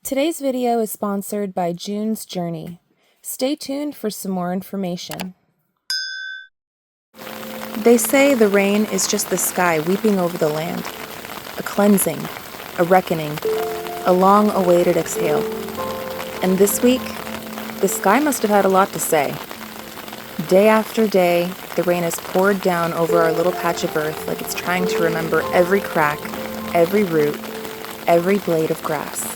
Today's video is sponsored by June's Journey. Stay tuned for some more information. They say the rain is just the sky weeping over the land. A cleansing, a reckoning, a long-awaited exhale. And this week, the sky must have had a lot to say. Day after day, the rain has poured down over our little patch of earth like it's trying to remember every crack, every root, every blade of grass.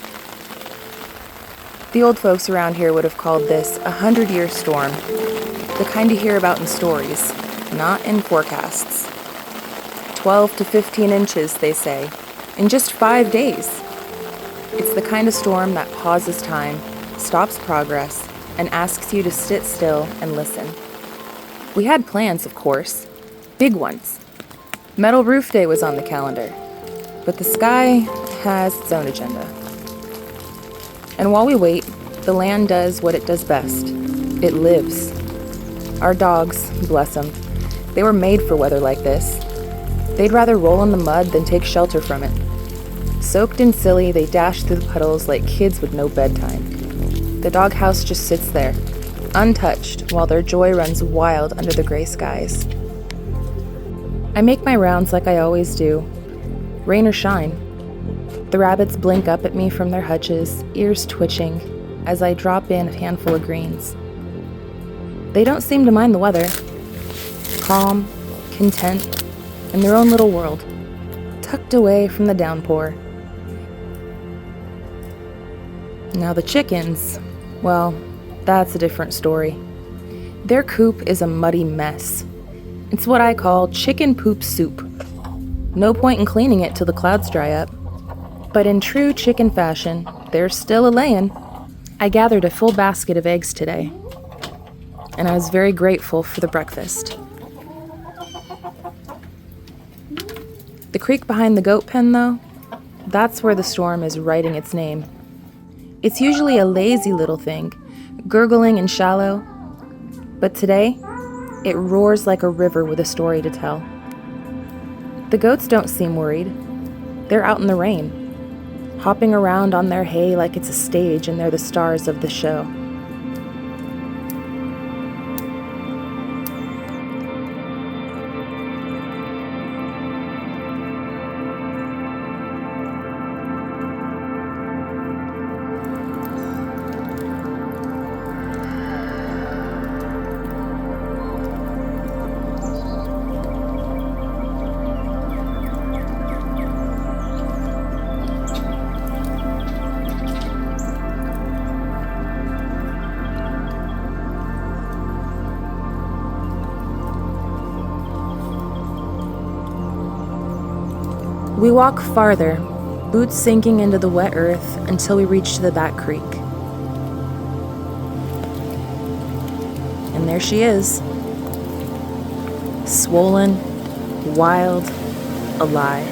The old folks around here would have called this a 100-year storm, the kind you hear about in stories, not in forecasts. 12 to 15 inches, they say, in just 5 days. It's the kind of storm that pauses time, stops progress, and asks you to sit still and listen. We had plans, of course, big ones. Metal Roof Day was on the calendar, but the sky has its own agenda. And while we wait, the land does what it does best. It lives. Our dogs, bless them, they were made for weather like this. They'd rather roll in the mud than take shelter from it. Soaked and silly, they dash through the puddles like kids with no bedtime. The doghouse just sits there, untouched, while their joy runs wild under the gray skies. I make my rounds like I always do, rain or shine. The rabbits blink up at me from their hutches, ears twitching, as I drop in a handful of greens. They don't seem to mind the weather. Calm, content, in their own little world, tucked away from the downpour. Now the chickens, well, that's a different story. Their coop is a muddy mess. It's what I call chicken poop soup. No point in cleaning it till the clouds dry up. But in true chicken fashion, they're still a-layin'. I gathered a full basket of eggs today, and I was very grateful for the breakfast. The creek behind the goat pen, though, that's where the storm is writing its name. It's usually a lazy little thing, gurgling and shallow, but today, it roars like a river with a story to tell. The goats don't seem worried. They're out in the rain, hopping around on their hay like it's a stage and they're the stars of the show. We walk farther, boots sinking into the wet earth until we reach the back creek. And there she is. Swollen, wild, alive.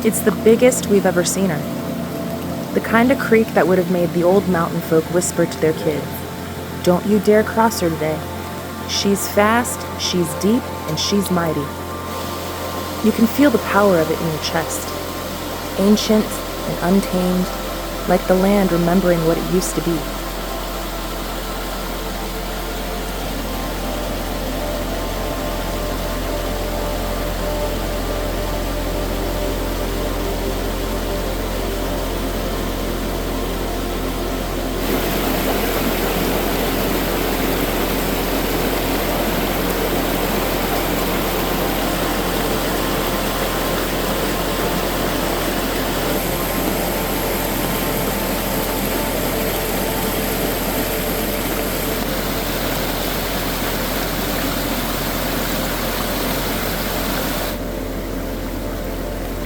It's the biggest we've ever seen her. The kind of creek that would have made the old mountain folk whisper to their kids, "Don't you dare cross her today. She's fast, she's deep, and she's mighty." You can feel the power of it in your chest. Ancient and untamed, like the land remembering what it used to be.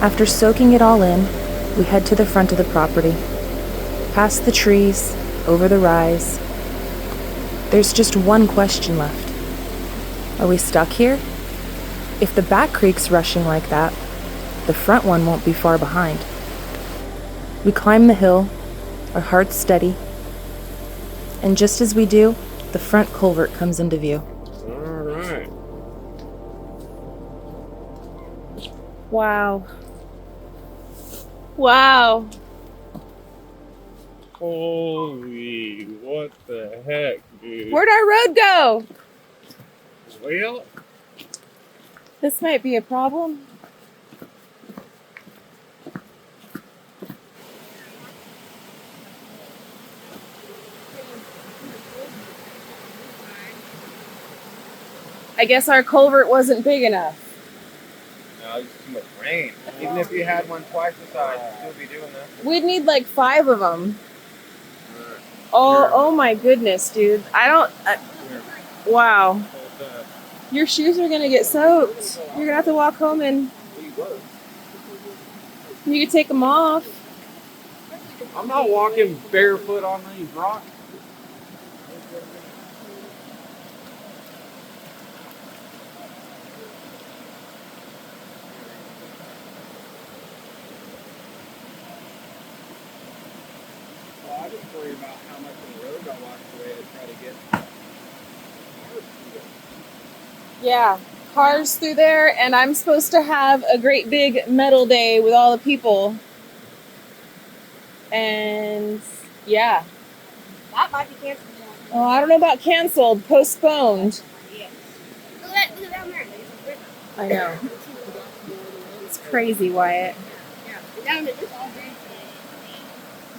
After soaking it all in, we head to the front of the property, past the trees, over the rise. There's just one question left. Are we stuck here? If the back creek's rushing like that, the front one won't be far behind. We climb the hill, our hearts steady, and just as we do, the front culvert comes into view. All right. Wow. Wow. Holy, what the heck, dude? Where'd our road go? Well, This might be a problem. I guess our culvert wasn't big enough. no, it's too much rain. Even if you had one twice the size, you'd still be doing that. We'd need like 5 of them. Oh my goodness, dude. Wow. Your shoes are gonna get soaked. You're gonna have to walk home and you can take them off. I'm not walking barefoot on these rocks. Well, I just worry about how much of the road I walk away to try to get cars through it. Yeah, cars through there, and I'm supposed to have a great big metal day with all the people. And yeah. That might be canceled. Oh, I don't know about canceled, postponed. Yeah. Look at down there. I know. It's crazy, Wyatt. Yeah. Down at this all day today.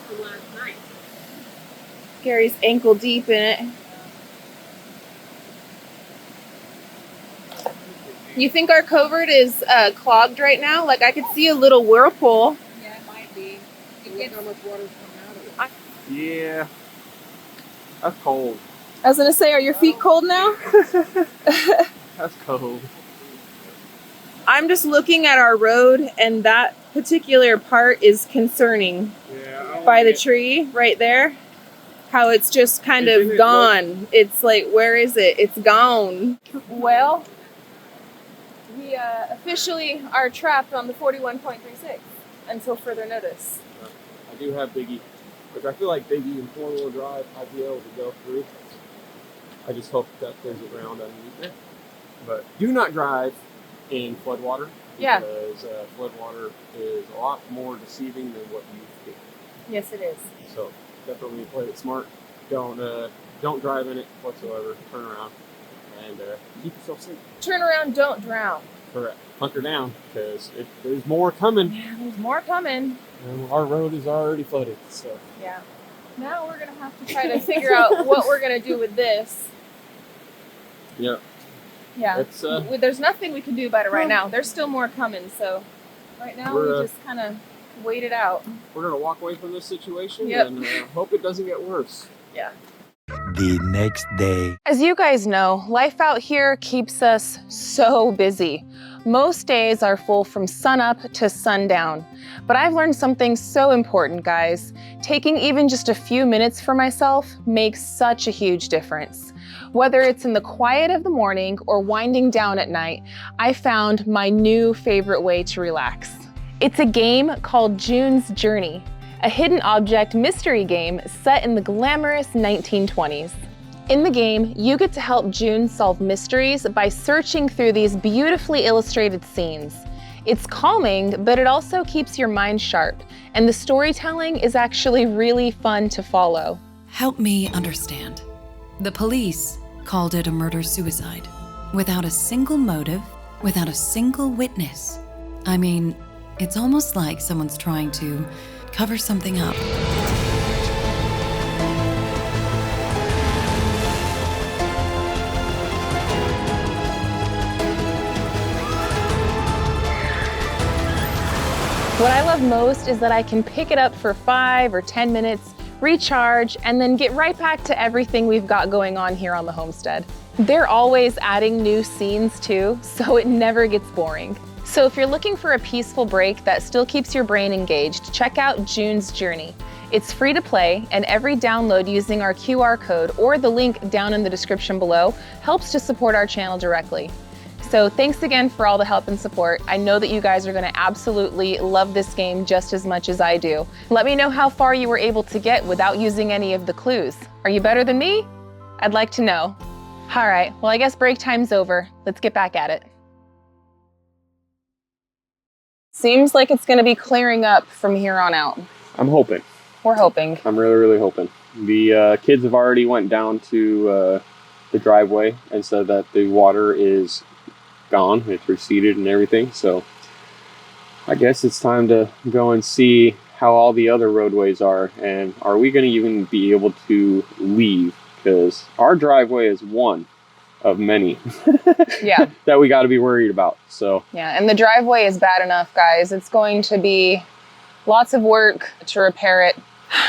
From last night. Gary's ankle deep in it. You think our culvert is clogged right now? Like I could see a little whirlpool. Yeah, it might be. Look how much water's coming out of it. Yeah. That's cold. I was gonna say, are your feet cold now? That's cold. I'm just looking at our road, and that particular part is concerning. Yeah. By the tree right there, how it's just kind of gone. It's like, where is it? It's gone. Well, we officially are trapped on the 41.36 until further notice. I do have Biggie, which I feel like Biggie in four-wheel drive I'd be able to go through. I just hope that there's a ground underneath it. But do not drive in floodwater. Yeah. Because floodwater is a lot more deceiving than what you think. Yes, it is. So definitely play it smart. Don't drive in it whatsoever. Turn around and keep yourself safe. Turn around, don't drown. Correct. Hunker down, because there's more coming. Yeah, there's more coming. And our road is already flooded, so. Yeah. Now we're going to have to try to figure out what we're going to do with this. Yeah. Yeah. It's, there's nothing we can do about it right now. There's still more coming, so right now we just kind of wait it out. We're going to walk away from this situation Yep. and hope it doesn't get worse. Yeah. The next day. As you guys know, life out here keeps us so busy. Most days are full from sunup to sundown. But I've learned something so important, guys. Taking even just a few minutes for myself makes such a huge difference. Whether it's in the quiet of the morning or winding down at night, I found my new favorite way to relax. It's a game called June's Journey, a hidden object mystery game set in the glamorous 1920s. In the game, you get to help June solve mysteries by searching through these beautifully illustrated scenes. It's calming, but it also keeps your mind sharp, and the storytelling is actually really fun to follow. Help me understand. The police called it a murder-suicide, without a single motive, without a single witness. I mean, it's almost like someone's trying to cover something up. What I love most is that I can pick it up for 5 or 10 minutes, recharge, and then get right back to everything we've got going on here on the homestead. They're always adding new scenes too, so it never gets boring. So if you're looking for a peaceful break that still keeps your brain engaged, check out June's Journey. It's free to play, and every download using our QR code or the link down in the description below helps to support our channel directly. So thanks again for all the help and support. I know that you guys are going to absolutely love this game just as much as I do. Let me know how far you were able to get without using any of the clues. Are you better than me? I'd like to know. All right, well, I guess break time's over. Let's get back at it. Seems like it's going to be clearing up from here on out. I'm hoping. We're hoping. I'm really, really hoping. The kids have already went down to the driveway and said that the water is gone. It's receded and everything. So I guess it's time to go and see how all the other roadways are. And are we going to even be able to leave? Because our driveway is one of many Yeah. that we got to be worried about. So yeah, and the driveway is bad enough, guys. It's going to be lots of work to repair it.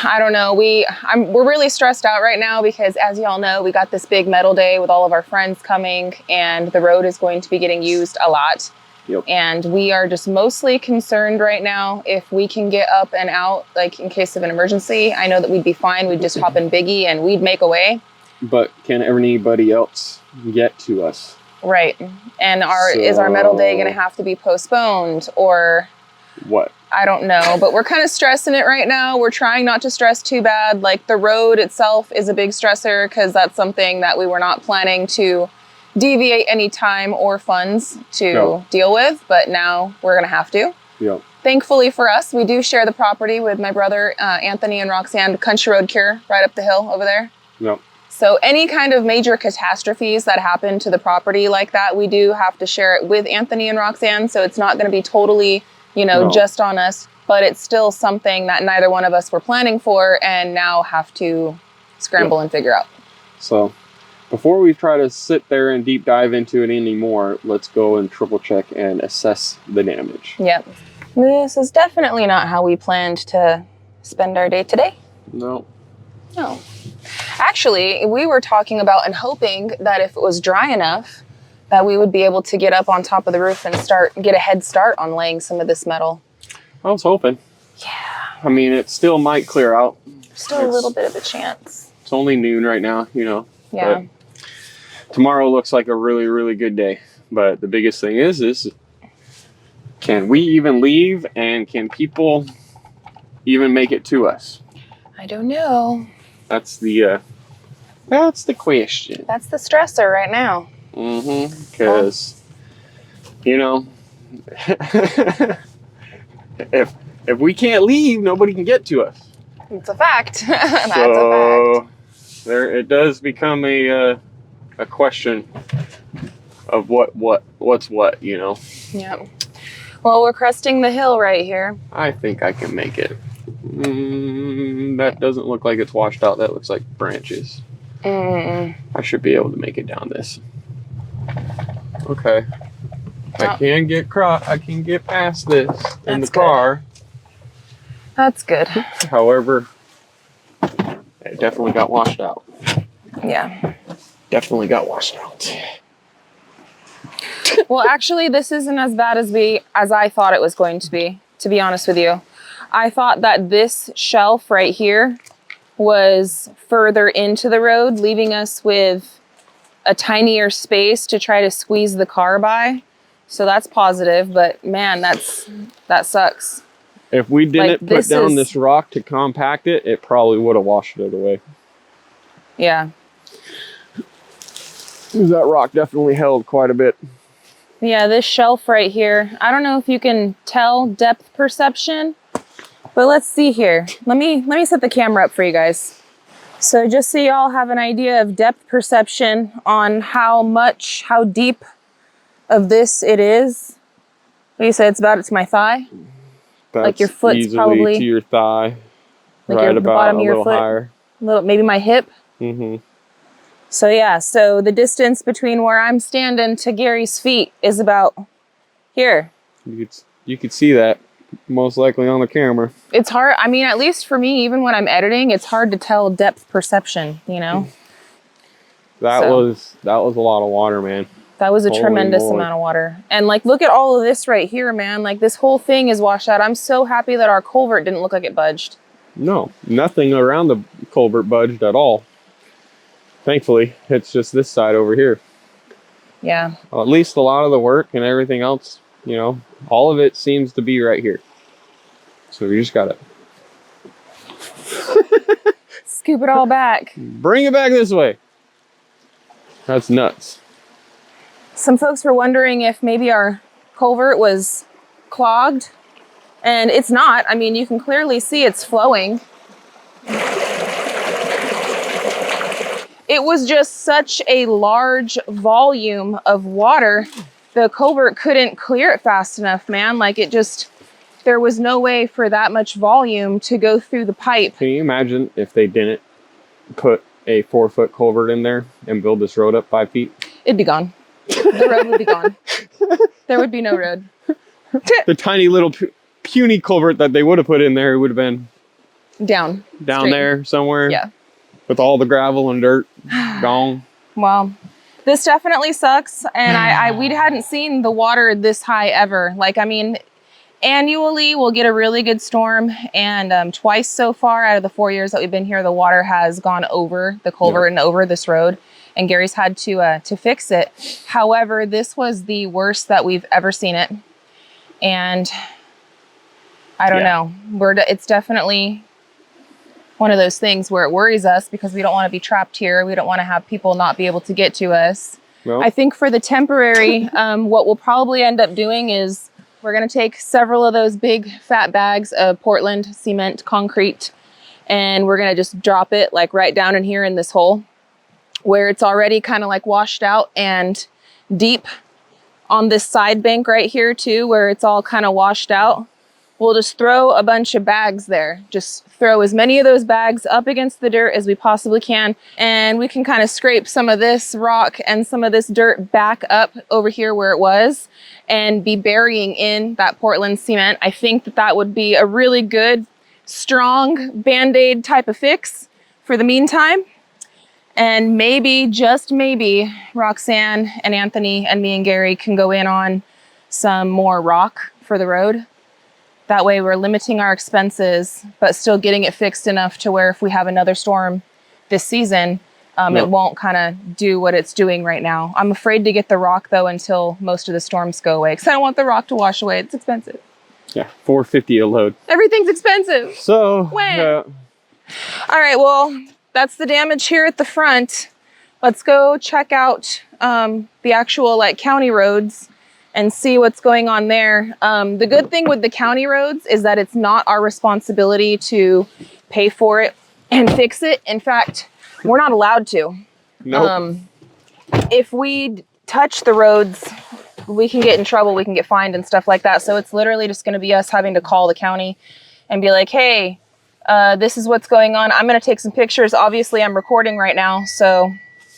I don't know. We're really stressed out right now because, as y'all know, we got this big metal day with all of our friends coming, and the road is going to be getting used a lot. Yep. And we are just mostly concerned right now if we can get up and out, like in case of an emergency. I know that we'd be fine. We'd just hop in Biggie and we'd make a way. but can anybody else get to us? Right. And is our metal day going to have to be postponed, or what? I don't know, but we're kind of stressing it right now. We're trying not to stress too bad. Like, the road itself is a big stressor because that's something that we were not planning to deviate any time or funds to deal with, but now we're going to have to. Yeah. Thankfully for us, we do share the property with my brother, Anthony and Roxanne, Country Road Cure, right up the hill over there. Yep. So any kind of major catastrophes that happen to the property like that, we do have to share it with Anthony and Roxanne. So it's not going to be totally, just on us, but it's still something that neither one of us were planning for and now have to scramble and figure out. So before we try to sit there and deep dive into it anymore, let's go and triple check and assess the damage. Yep. This is definitely not how we planned to spend our day today. No. No. Actually, we were talking about and hoping that if it was dry enough, that we would be able to get up on top of the roof and get a head start on laying some of this metal. I was hoping. Yeah. I mean, it still might clear out. Still a little bit of a chance. It's only noon right now, Yeah. But tomorrow looks like a really, really good day. But the biggest thing is can we even leave, and can people even make it to us? I don't know. That's the question. That's the stressor right now. Because, if we can't leave, nobody can get to us. It's a fact. That's a fact. It does become a question of what's what, Yeah. Well, we're cresting the hill right here. I think I can make it. That doesn't look like it's washed out. That looks like branches. I should be able to make it down this. Okay. I can get past this in the car. That's good. However, it definitely got washed out. Yeah. Definitely got washed out. Well, actually, this isn't as bad as I thought it was going to be honest with you. I thought that this shelf right here was further into the road, leaving us with a tinier space to try to squeeze the car by. So that's positive, but man, that sucks. If we didn't put down this rock to compact it, it probably would have washed it away. Yeah. That rock definitely held quite a bit. Yeah, this shelf right here, I don't know if you can tell depth perception, but let's see here. Let me set the camera up for you guys. So just so y'all have an idea of depth perception on how deep of this it is. What do you say? It's about to my thigh? That's like your foot's easily probably to your thigh. Like right the about bottom a of your little foot, higher. Maybe my hip. So yeah, so the distance between where I'm standing to Gary's feet is about here. You could see that most likely on the camera. It's hard. I mean, at least for me, even when I'm editing, it's hard to tell depth perception, That was a lot of water, man. That was a tremendous amount of water. And like, look at all of this right here, man. Like, this whole thing is washed out. I'm so happy that our culvert didn't look like it budged. No, nothing around the culvert budged at all. Thankfully, it's just this side over here. Yeah. Well, at least a lot of the work and everything else, all of it seems to be right here. So we just gotta scoop it all back. Bring it back this way. That's nuts. Some folks were wondering if maybe our culvert was clogged, and it's not. I mean, you can clearly see it's flowing. It was just such a large volume of water. The culvert couldn't clear it fast enough, man. Like it just, there was no way for that much volume to go through the pipe. Can you imagine if they didn't put a 4-foot culvert in there and build this road up 5 feet? It'd be gone. The road would be gone. There would be no road. The tiny little puny culvert that they would have put in there would have been Down straight there somewhere. Yeah. With all the gravel and dirt gone. Well, this definitely sucks. And we hadn't seen the water this high ever. Like, I mean, annually we'll get a really good storm. And twice so far out of the 4 years that we've been here, the water has gone over the culvert and over this road. And Gary's had to fix it. However, this was the worst that we've ever seen it. And I don't know. It's definitely one of those things where it worries us because we don't want to be trapped here. We don't want to have people not be able to get to us. Well, I think for the temporary, what we'll probably end up doing is we're going to take several of those big fat bags of Portland cement concrete, and we're going to just drop it like right down in here in this hole where it's already kind of like washed out, and deep on this side bank right here too, where it's all kind of washed out. We'll just throw a bunch of bags there. Just throw as many of those bags up against the dirt as we possibly can. And we can kind of scrape some of this rock and some of this dirt back up over here where it was and be burying in that Portland cement. I think that that would be a really good, strong Band-Aid type of fix for the meantime. And maybe, just maybe, Roxanne and Anthony and me and Gary can go in on some more rock for the road. That way we're limiting our expenses, but still getting it fixed enough to where if we have another storm this season, it won't kind of do what it's doing right now. I'm afraid to get the rock though until most of the storms go away because I don't want the rock to wash away. It's expensive. Yeah, $450 a load. Everything's expensive. So, all right, well, that's the damage here at the front. Let's go check out the actual like county roads and see what's going on there. The good thing with the county roads is that it's not our responsibility to pay for it and fix it. In fact, we're not allowed to. Nope. If we touch the roads, we can get in trouble, we can get fined and stuff like that. So it's literally just gonna be us having to call the county and be like, hey, this is what's going on. I'm gonna take some pictures. Obviously I'm recording right now, so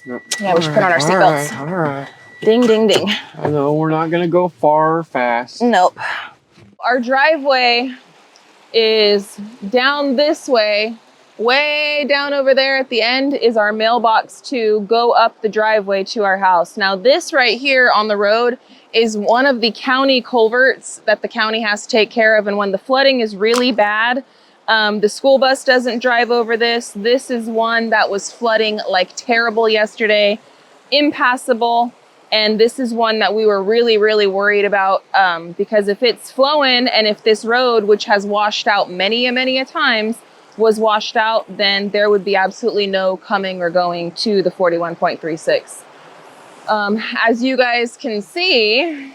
yeah, we should put on our seatbelts. All right. Ding, ding, ding. I know we're not gonna go far or fast. Nope. Our driveway is down this way. Way down over there at the end is our mailbox to go up the driveway to our house. Now this right here on the road is one of the county culverts that the county has to take care of. And when the flooding is really bad, the school bus doesn't drive over this. This is one that was flooding like terrible yesterday, impassable. And this is one that we were really, really worried about because if it's flowing and if this road, which has washed out many a times, was washed out, then there would be absolutely no coming or going to the 41.36. As you guys can see,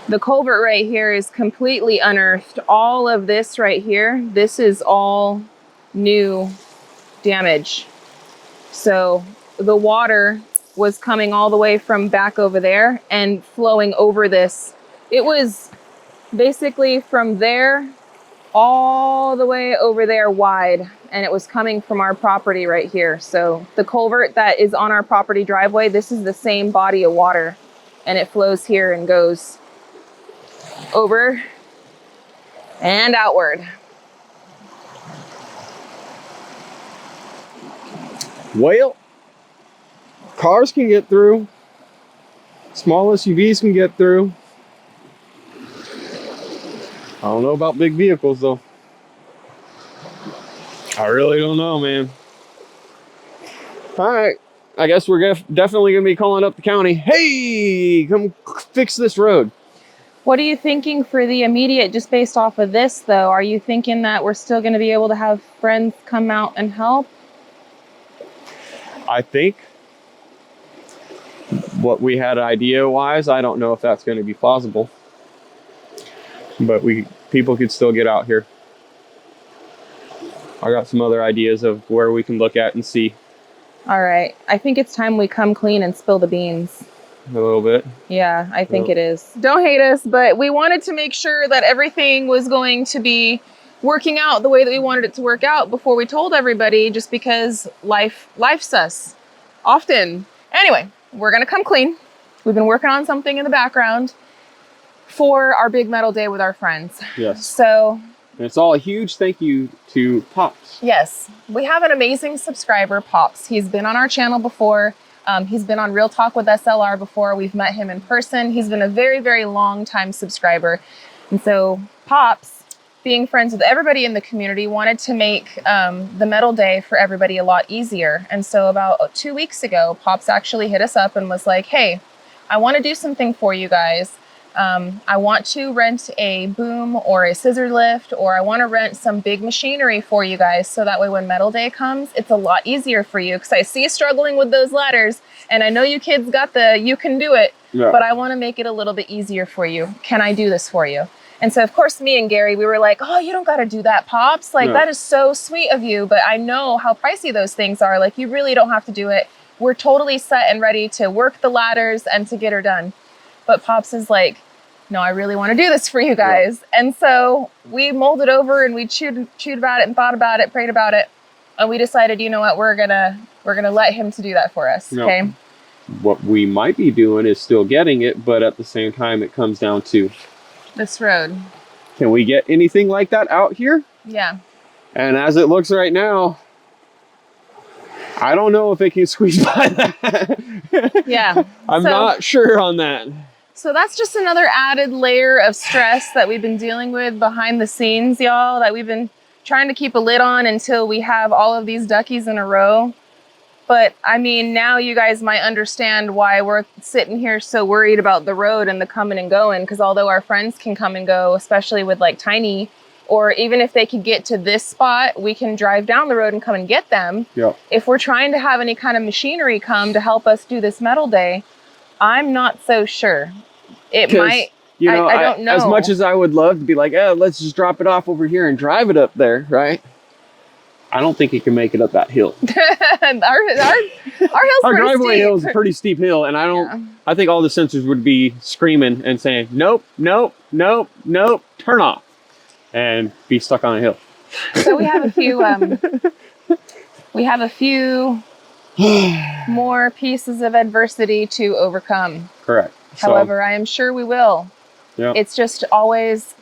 the culvert right here is completely unearthed. All of this right here, this is all new damage. So the water was coming all the way from back over there and flowing over this. It was basically from there all the way over there wide, and it was coming from our property right here. So the culvert that is on our property driveway, this is the same body of water, and it flows here and goes over and outward. Well, cars can get through. Small SUVs can get through. I don't know about big vehicles though. I really don't know, man. All right, I guess we're definitely gonna be calling up the county. Hey, come fix this road. What are you thinking for the immediate, just based off of this though? Are you thinking that we're still gonna be able to have friends come out and help? I think what we had idea-wise, I don't know if that's going to be plausible. but people could still get out here. I got some other ideas of where we can look at and see All right. I think it's time we come clean and spill the beans. a little bit. Yeah, I think it is. Don't hate us, but we wanted to make sure that everything was going to be working out the way that we wanted it to work out before we told everybody, just because life's us often. Anyway, we're going to come clean. We've been working on something in the background for our big metal day with our friends. Yes. So... And it's all a huge thank you to Pops. Yes, we have an amazing subscriber, Pops. He's been on our channel before. He's been on Real Talk with SLR before. We've met him in person. He's been a very, very long time subscriber. And so Pops, being friends with everybody in the community, wanted to make the metal day for everybody a lot easier. And so about 2 weeks ago, Pops actually hit us up and was like, hey, I want to do something for you guys. I want to rent a boom or a scissor lift, or I want to rent some big machinery for you guys. So that way when metal day comes, it's a lot easier for you. Because I see you struggling with those ladders, and I know you kids got you can do it, but I want to make it a little bit easier for you. Can I do this for you? And so of course, me and Gary, we were like, oh, you don't got to do that, Pops. Like, that is so sweet of you. But I know how pricey those things are. Like, you really don't have to do it. We're totally set and ready to work the ladders and to get her done. But Pops is like, no, I really want to do this for you guys. Yeah. And so we mulled it over and we chewed about it and thought about it, prayed about it. And we decided, you know what, we're gonna let him to do that for us. No. Okay. What we might be doing is still getting it, but at the same time, it comes down to this road. Can we get anything like that out here? Yeah. And as it looks right now, I don't know if it can squeeze by that. Yeah. I'm not sure on that. So that's just another added layer of stress that we've been dealing with behind the scenes, y'all, that we've been trying to keep a lid on until we have all of these duckies in a row. But I mean, now you guys might understand why we're sitting here so worried about the road and the coming and going, because although our friends can come and go, especially with like Tiny, or even if they could get to this spot, we can drive down the road and come and get them. Yeah. If we're trying to have any kind of machinery come to help us do this metal day, I'm not so sure. It might, you know, I don't know. As much as I would love to be like, let's just drop it off over here and drive it up there, right? I don't think it can make it up that hill. Our driveway hill is a pretty steep hill, and I think all the sensors would be screaming and saying, nope, nope, nope, nope, turn off, and be stuck on a hill. So we have a few more pieces of adversity to overcome. Correct. However, I am sure we will. Yeah. It's just always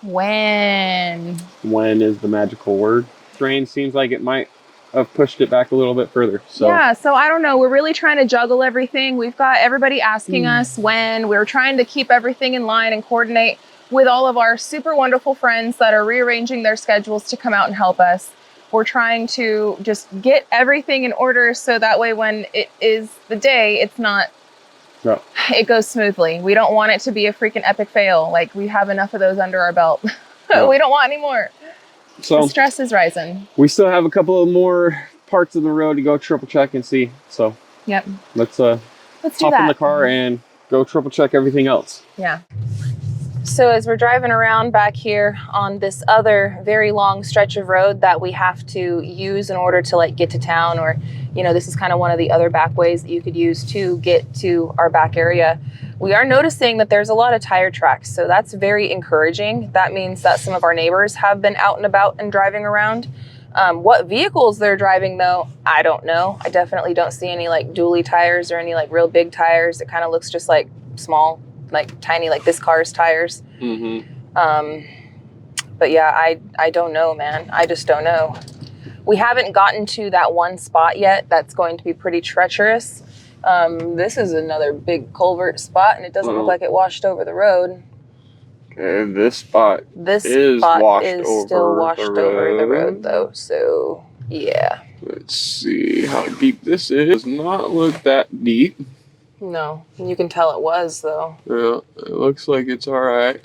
when. When is the magical word. Rain seems like it might have pushed it back a little bit further. So yeah, so I don't know. We're really trying to juggle everything. We've got everybody asking us when. We're trying to keep everything in line and coordinate with all of our super wonderful friends that are rearranging their schedules to come out and help us. We're trying to just get everything in order so that way when it is the day, it's not, it goes smoothly. We don't want it to be a freaking epic fail. Like, we have enough of those under our belt. We don't want any more. So the stress is rising. We still have a couple of more parts of the road to go triple check and see. So yep. Let's hop in the car and go triple check everything else. Yeah. So as we're driving around back here on this other very long stretch of road that we have to use in order to like get to town, or, you know, this is kind of one of the other back ways that you could use to get to our back area. We are noticing that there's a lot of tire tracks. So that's very encouraging. That means that some of our neighbors have been out and about and driving around. What vehicles they're driving though, I don't know. I definitely don't see any like dually tires or any like real big tires. It kind of looks just like small, like tiny, like this car's tires. But yeah, I don't know, man. I just don't know. We haven't gotten to that one spot yet. That's going to be pretty treacherous. This is another big culvert spot, and it doesn't look like it washed over the road. Okay, this spot is still washed over the road, though. So yeah. Let's see how deep this is. Does not look that deep. No, you can tell it was though. Yeah, it looks like it's all right.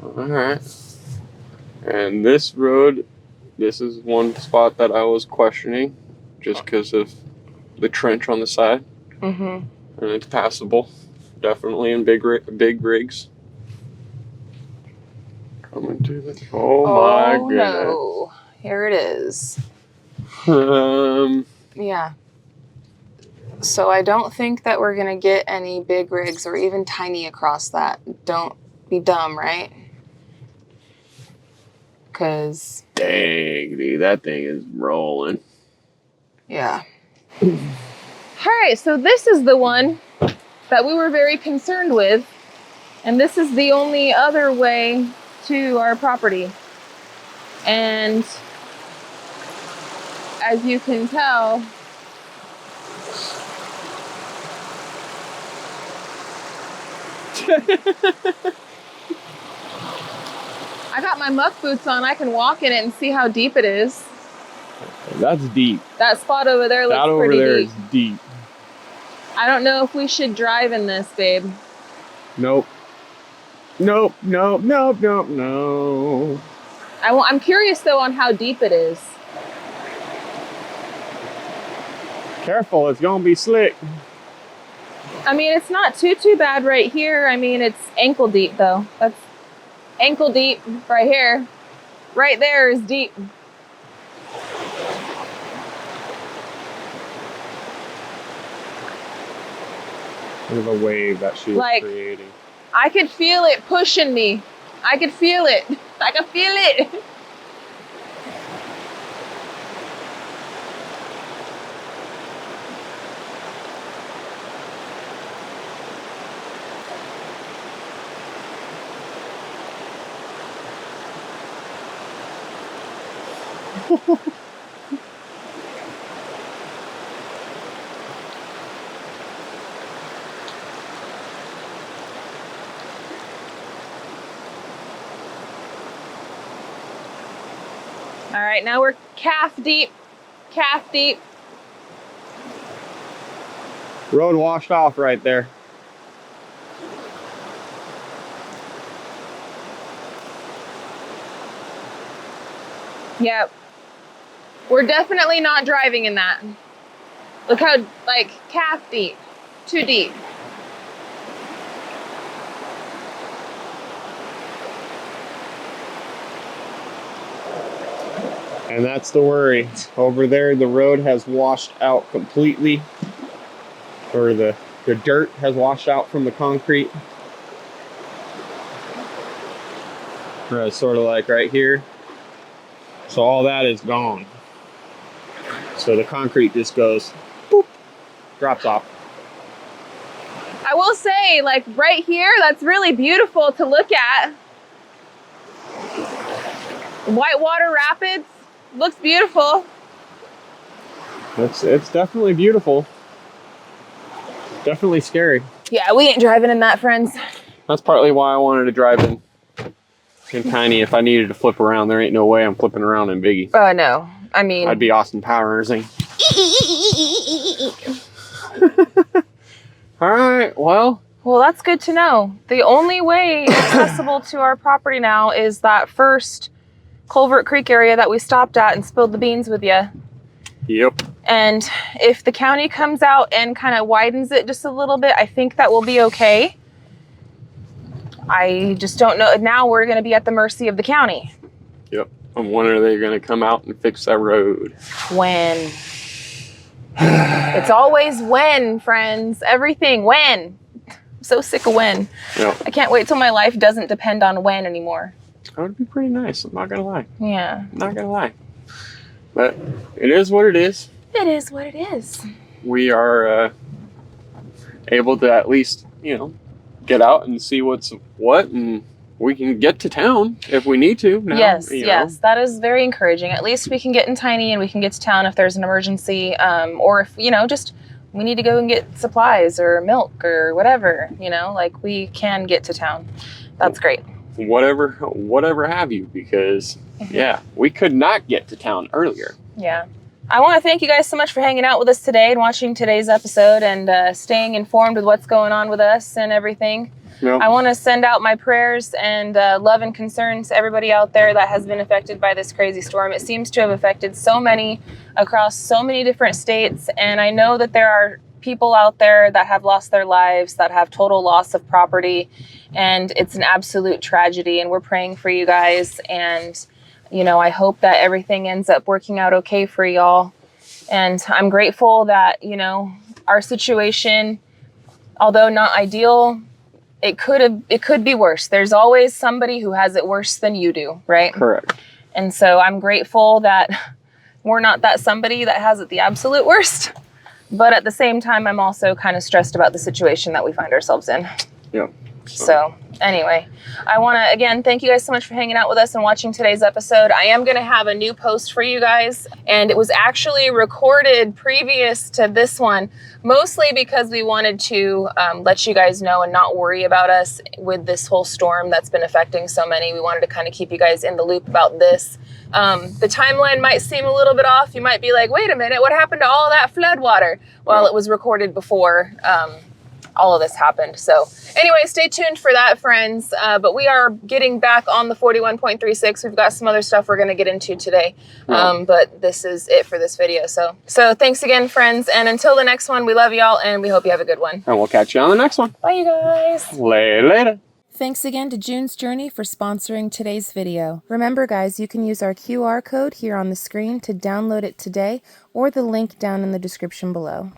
All right. And this road, this is one spot that I was questioning just because of the trench on the side. And it's passable. Definitely in big rigs. Coming to the... Oh my goodness. No. Here it is. Yeah. So I don't think that we're going to get any big rigs or even tiny across that. Don't be dumb, right? Because... Dang, dude, that thing is rolling. Yeah. All right, so this is the one that we were very concerned with. And this is the only other way to our property. And as you can tell, I got my muck boots on. I can walk in it and see how deep it is. That's deep. That spot over there looks That over pretty there deep. is deep. I don't know if we should drive in this, babe. Nope. Nope, nope, nope, nope, no. I'm curious though on how deep it is. Careful, it's gonna be slick. I mean, it's not too bad right here. I mean, it's ankle deep though. That's ankle deep right here. Right there is deep. Look at the wave that she's creating. I could feel it pushing me. I could feel it. I could feel it. All right, now we're calf deep, calf deep. Road washed off right there. Yep. We're definitely not driving in that. Look how, like, calf deep, too deep. And that's the worry. Over there, the road has washed out completely. Or the dirt has washed out from the concrete. Whereas sort of like right here. So all that is gone. So the concrete just goes, boop, drops off. I will say, like, right here, that's really beautiful to look at. Whitewater Rapids. Looks beautiful. It's definitely beautiful. Definitely scary. Yeah, we ain't driving in that, friends. That's partly why I wanted to drive in tiny. If I needed to flip around, there ain't no way I'm flipping around in Biggie. No. I mean... I'd be Austin Powers. All right, well, that's good to know. The only way accessible to our property now is that first Culvert Creek area that we stopped at and spilled the beans with you. Yep. And if the county comes out and kind of widens it just a little bit, I think that will be okay. I just don't know. Now we're going to be at the mercy of the county. Yep. I'm wondering, are they going to come out and fix that road? When? It's always when, friends. Everything, when. I'm so sick of when. Yep. I can't wait till my life doesn't depend on when anymore. That would be pretty nice. I'm not going to lie. Yeah. I'm not going to lie. But it is what it is. It is what it is. We are able to at least, get out and see what's what, and we can get to town if we need to. Now, yes, you know. yes, that is very encouraging. At least we can get in tiny and we can get to town if there's an emergency, or if, just we need to go and get supplies or milk or whatever, like we can get to town. That's great. Whatever have you, because yeah, we could not get to town earlier. Yeah. I want to thank you guys so much for hanging out with us today and watching today's episode and staying informed with what's going on with us and everything. Yep. I want to send out my prayers and love and concerns to everybody out there that has been affected by this crazy storm. It seems to have affected so many across so many different states, and I know that there are people out there that have lost their lives, that have total loss of property, and it's an absolute tragedy, and we're praying for you guys. And you know, I hope that everything ends up working out okay for y'all. And I'm grateful that, you know, our situation, although not ideal, it could be worse. There's always somebody who has it worse than you do, right? Correct. And so I'm grateful that we're not that somebody that has it the absolute worst. But at the same time, I'm also kind of stressed about the situation that we find ourselves in. Yeah. So anyway, I want to, again, thank you guys so much for hanging out with us and watching today's episode. I am going to have a new post for you guys, and it was actually recorded previous to this one, mostly because we wanted to let you guys know and not worry about us with this whole storm that's been affecting so many. We wanted to kind of keep you guys in the loop about this. The timeline might seem a little bit off. You might be like, wait a minute, what happened to all that flood water? Well, it was recorded before all of this happened. So anyway, stay tuned for that, friends. But we are getting back on the 41.36. We've got some other stuff we're going to get into today. But this is it for this video. So thanks again, friends. And until the next one, we love y'all and we hope you have a good one. And we'll catch you on the next one. Bye, you guys. Later. Thanks again to June's Journey for sponsoring today's video. Remember, guys, you can use our QR code here on the screen to download it today or the link down in the description below.